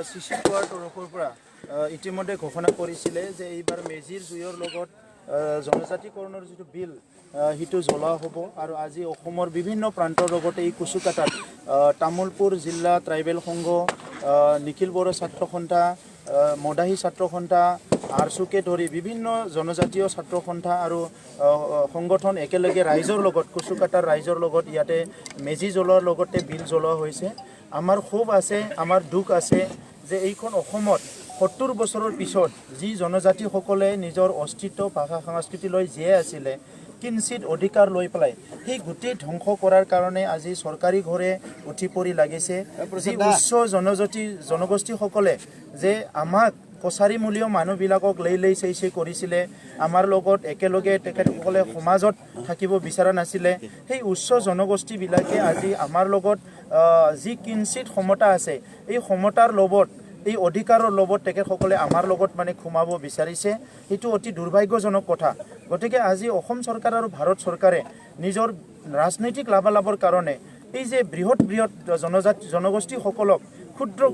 CC কোৱাৰ তৰফৰ পৰা ইতিমধ্যে ঘোষণা কৰিছিলে যে এইবাৰ মেজিৰ জুইৰ লগত জনজাতিকৰণৰ যিটো বিল সেইটো জ্বলোৱা হ'ব আৰু আজি অসমৰ বিভিন্ন প্ৰান্তৰ লগতে এই কুচুকাটাত তামুলপুৰ জিলা ট্ৰাইবেল সংঘ নিখিল বড়ো ছাত্ৰ সন্থা মদাহী ছাত্ৰ সন্থা আৰচুকে ধৰি বিভিন্ন জনজাতীয় ছাত্ৰ সন্থা আৰু সংগঠন একেলগে ৰাইজৰ লগত কুচুকাটাৰ ৰাইজৰ লগত ইয়াতে মেজি জ্বলোৱাৰ লগতে বিল জ্বলোৱা হৈছে। আমাৰ ক্ষোভ আছে, আমাৰ দুখ আছে যে এইখন অসমত ৭০ বছৰৰ পিছত যি জনজাতিসকলে নিজৰ অস্তিত্ব ভাষা সংস্কৃতি লৈ জীয়াই আছিলে কিঞ্চিত অধিকাৰ লৈ পেলাই সেই গোটেই ধ্বংস কৰাৰ কাৰণে আজি চৰকাৰী ঘৰে উঠি পৰি লাগিছে। যি উচ্চ জনগোষ্ঠীসকলে যে আমাক কছাৰীমূলীয় মানুহবিলাকক লেই চেই কৰিছিলে, আমাৰ লগত একেলগে তেখেতসকলে সমাজত থাকিব বিচৰা নাছিলে, সেই উচ্চ জনগোষ্ঠীবিলাকে আজি আমাৰ লগত যি কিঞ্চিত সমতা আছে এই সমতাৰ লগত এই অধিকাৰৰ লগত তেখেতসকলে আমাৰ লগত মানে সোমাব বিচাৰিছে। সেইটো অতি দুৰ্ভাগ্যজনক কথা। গতিকে আজি অসম চৰকাৰ আৰু ভাৰত চৰকাৰে নিজৰ ৰাজনৈতিক লাভালাভৰ কাৰণে এই যে বৃহৎ জনগোষ্ঠীসকলক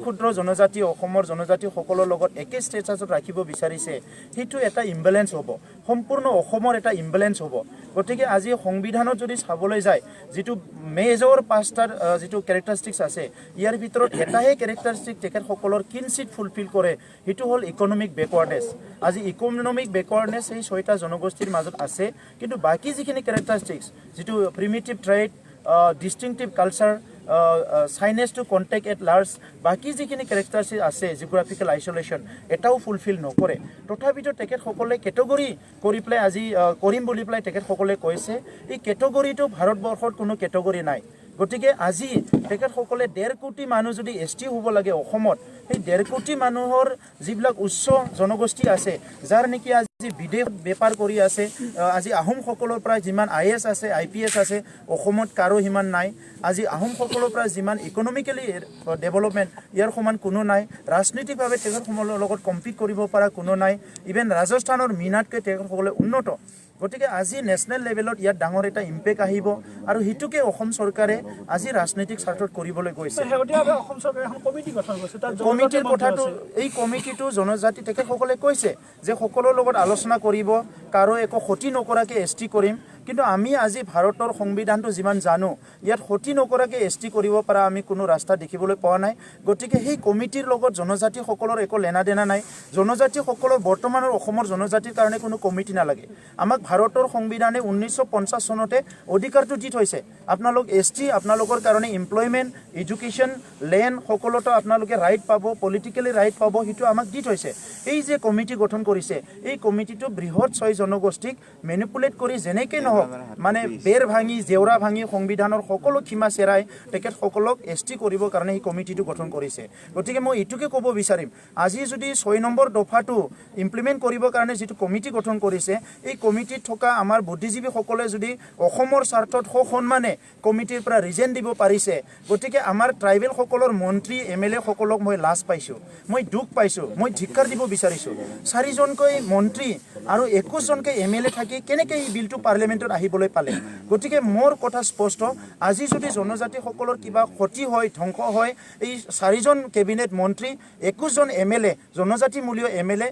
ক্ষুদ্ৰ জনজাতি অসমৰ জনজাতিসকলৰ লগত একে ষ্টেটাছত ৰাখিব বিচাৰিছে, সেইটো এটা ইম্বেলেঞ্চ হ'ব, সম্পূৰ্ণ অসমৰ এটা ইম্বেলেঞ্চ হ'ব। গতিকে আজি সংবিধানত যদি চাবলৈ যায় যিটো মেজৰ 5টা যিটো কেৰেক্টাৰিষ্টিক্স আছে ইয়াৰ ভিতৰত এটাহে কেৰেক্টাৰিষ্টিক তেখেতসকলৰ কিঞ্চিত ফুলফিল কৰে, সেইটো হ'ল ইকনমিক বেকৱাৰ্ডনেছ। আজি ইকনমিক বেকৱাৰ্ডনেছ এই 6টা জনগোষ্ঠীৰ মাজত আছে, কিন্তু বাকী যিখিনি কেৰেক্টাৰিষ্টিক্স যিটো primitive trade distinctive culture chances to contact at large বাকী যিখিনি কেৰেক্টাৰিষ্টিক্স আছে জিঅ'গ্ৰাফিকেল আইচলেশ্যন এটাও ফুলফিল নকৰে। তথাপিতো তেখেতসকলে কেটেগৰী কৰি পেলাই আজি কৰিম বুলি পেলাই তেখেতসকলে কৈছে। এই কেটেগৰীটো ভাৰতবৰ্ষত কোনো কেটেগৰী নাই। গতিকে আজি তেখেতসকলে 1.5 কোটি মানুহ যদি ST হ'ব লাগে অসমত, সেই 1.5 কোটি মানুহৰ যিবিলাক উচ্চ জনগোষ্ঠী আছে যাৰ নেকি আজি বিদেশত বেপাৰ কৰি আছে, আজি আহোমসকলৰ পৰা যিমান IAS আছে IPS আছে অসমত কাৰো সিমান নাই। আজি আহোমসকলৰ পৰা যিমান ইকনমিকেলি ডেভেলপমেণ্ট ইয়াৰ সমান কোনো নাই। ৰাজনৈতিকভাৱে তেখেতসকলৰ লগত কম্পিট কৰিব পৰা কোনো নাই। ইভেন ৰাজস্থানৰ মিনাতকৈ তেখেতসকলে উন্নত। গতিকে আজি নেশ্যনেল লেভেলত ইয়াত ডাঙৰ এটা ইম্পেক্ট আহিব আৰু সেইটোকে অসম চৰকাৰে আজি ৰাজনৈতিক স্বাৰ্থত কৰিবলৈ গৈছে। কমিটিৰ কথাটো এই কমিটিটো জনজাতি তেখেতসকলে কৈছে যে সকলোৰ লগত আলোচনা কৰিব, কাৰো একো ক্ষতি নকৰাকৈ ST কৰিম। কিন্তু আমি আজি ভাৰতৰ সংবিধানটো যিমান জানো ইয়াত ক্ষতি নকৰাকৈ ST কৰিব পৰা আমি কোনো ৰাস্তা দেখিবলৈ পোৱা নাই। গতিকে সেই কমিটিৰ লগত জনজাতিসকলৰ একো লেনা দেনা নাই। জনজাতিসকলৰ বৰ্তমানৰ অসমৰ জনজাতিৰ কাৰণে কোনো কমিটি নালাগে। আমাক ভাৰতৰ সংবিধানে 1950 চনতে অধিকাৰটো দি থৈছে, আপোনালোক ST আপোনালোকৰ কাৰণে এমপ্লয়মেণ্ট এডুকেশ্যন লেণ্ড সকলোতো আপোনালোকে ৰাইট পাব, পলিটিকেলি ৰাইট পাব, সেইটো আমাক দি থৈছে। এই যে কমিটি গঠন কৰিছে এই কমিটিটো বৃহৎ 6 জনগোষ্ঠীক মেনিপুলেট কৰি যেনেকৈ নহওক মানে বেৰ ভাঙি জেওৰা ভাঙি সংবিধানৰ সকলো সীমা চেৰাই তেখেতসকলক ST কৰিবৰ কাৰণে এই কমিটিটো গঠন কৰিছে। গতিকে মই এইটোকে ক'ব বিচাৰিম, আজি যদি 6 নম্বৰ দফাটো ইমপ্লিমেণ্ট কৰিবৰ কাৰণে যিটো কমিটি গঠন কৰিছে এই কমিটিত থকা আমাৰ বুদ্ধিজীৱীসকলে যদি অসমৰ স্বাৰ্থত সসন্মানে কমিটিৰ পৰা ৰিজেন দিব পাৰিছে, গতিকে আমাৰ ট্ৰাইবেলসকলৰ মন্ত্ৰী MLA সকলক মই লাজ পাইছোঁ, মই দুখ পাইছোঁ, মই ধিক্কাৰ দিব বিচাৰিছোঁ। 4জনকৈ মন্ত্ৰী আৰু 21জনকৈ MLA থাকি কেনেকৈ এই বিলটো পাৰ্লিমেণ্টত আহিবলৈ পালে? গতিকে মোৰ কথা স্পষ্ট, আজি যদি জনজাতিসকলৰ কিবা ক্ষতি হয় ধ্বংস হয় এই 4জন কেবিনেট মন্ত্ৰী 21জন MLA জনজাতিমূলীয় MLA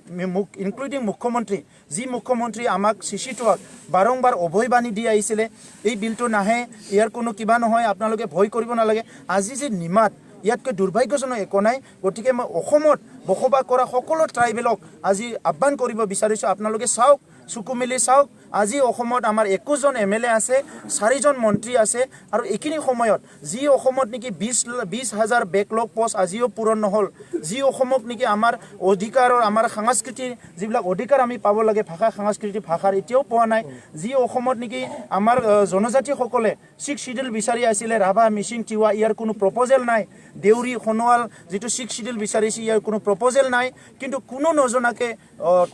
ইনক্লুডিং মুখ্যমন্ত্ৰী, যি মুখ্যমন্ত্ৰী আমাক চিচিটোৱাক বাৰম্বাৰ অভয়বাণী দি আহিছিলে এই বিলটো নাহে, ইয়াৰ কোনো কিবা নহয়, আপোনালোকে ভয় কৰিব নালাগে। আজি যে নিমাত ইয়াতকৈ দুৰ্ভাগ্যজনক একো নাই। গতিকে মই অসমত বসবাস কৰা সকলো ট্ৰাইবেলক আজি আহ্বান কৰিব বিচাৰিছোঁ, আপোনালোকে চাওক, চকু মেলি চাওক। আজি অসমত আমাৰ 21জন MLA আছে, 4জন মন্ত্ৰী আছে, আৰু এইখিনি সময়ত যি অসমত নেকি 20,000 বেকলগ পোষ্ট আজিও পূৰণ নহ'ল, যি অসমক নেকি আমাৰ অধিকাৰৰ আমাৰ সাংস্কৃতিৰ যিবিলাক অধিকাৰ আমি পাব লাগে ভাষা সংস্কৃতি ভাষাৰ এতিয়াও পোৱা নাই, যি অসমত নেকি আমাৰ জনজাতিসকলে 6 শিডিউল বিচাৰি আছিলে ৰাভা মিচিং তিৱা ইয়াৰ কোনো প্ৰপ'জেল নাই, দেউৰী সোণোৱাল যিটো 6 শিডিউল বিচাৰিছে ইয়াৰ কোনো প্ৰপ'জেল নাই। কিন্তু কোনো নজনাকৈ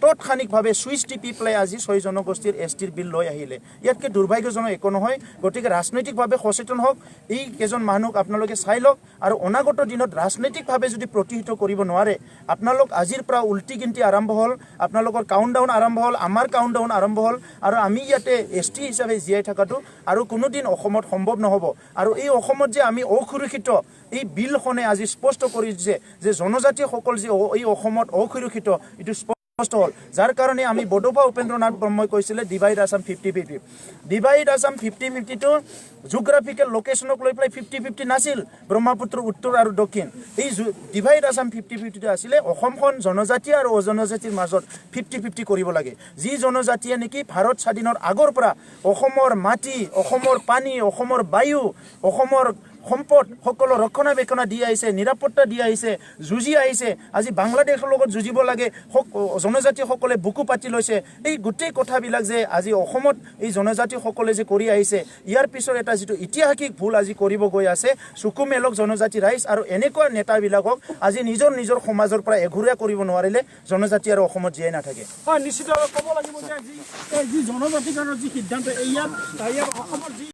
তৎক্ষণিকভাৱে চুইচ টিপি পেলাই আজি 6 জনগোষ্ঠীৰ ST বিল লৈ আহিলে। ইয়াতকৈ দুৰ্ভাগ্যজনক একো নহয়। গতিকে ৰাজনৈতিকভাৱে সচেতন হওক, এই কেইজন মানুহক আপোনালোকে চাই লওক, আৰু অনাগত দিনত ৰাজনৈতিকভাৱে যদি প্ৰতিহিত কৰিব নোৱাৰে আপোনালোক আজিৰ পৰা উল্টি গিনতি আৰম্ভ হ'ল, আপোনালোকৰ কাউণ্টডাউন আৰম্ভ হ'ল, আমাৰ কাউণ্টডাউন আৰম্ভ হ'ল, আৰু আমি ইয়াতে ST হিচাপে জীয়াই থকাটো আৰু কোনোদিন অসমত সম্ভৱ নহ'ব। আৰু এই অসমত যে আমি অসুৰক্ষিত এই বিলখনে আজি স্পষ্ট কৰি দিছে যে জনজাতিসকল যে এই অসমত অসুৰক্ষিত এইটো স্পষ্ট হ'ল যাৰ কাৰণে আমি বডোফা উপেন্দ্ৰনাথ ব্ৰহ্মই কৈছিলে ডিভাইড আছাম 50-50 ডিভাইড আছাম 50-50 টো জিঅ'গ্ৰাফিকেল লোকেশ্যনক লৈ পেলাই 50-50 নাছিল ব্ৰহ্মপুত্ৰ উত্তৰ আৰু দক্ষিণ এই ডিভাইড আছাম 50-50 আছিলে অসমখন জনজাতি আৰু অজনজাতিৰ মাজত 50-50 কৰিব লাগে যি জনজাতিয়ে নেকি ভাৰত স্বাধীনৰ আগৰ পৰা অসমৰ মাটি অসমৰ পানী অসমৰ বায়ু অসমৰ সম্পদ সকলো ৰক্ষণাবেক্ষণ দি আহিছে নিৰাপত্তা দি আহিছে যুঁজি আহিছে আজি বাংলাদেশৰ লগত যুঁজিব লাগে জনজাতিসকলে বুকু পাতি লৈছে এই গোটেই কথাবিলাক যে আজি অসমত এই জনজাতিসকলে যে কৰি আহিছে ইয়াৰ পিছৰ এটা যিটো ঐতিহাসিক ভুল আজি কৰিব গৈ আছে চুকু মেলক জনজাতি ৰাইজ আৰু এনেকুৱা নেতাবিলাকক আজি নিজৰ সমাজৰ পৰা এঘুৰীয়া কৰিব নোৱাৰিলে জনজাতি আৰু অসমত জীয়াই নাথাকে হয় নিশ্চিতভাৱে ক'ব লাগিব যে যি জনজাতিকৰণৰ যি সিদ্ধান্ত ইয়াত অসমৰ যি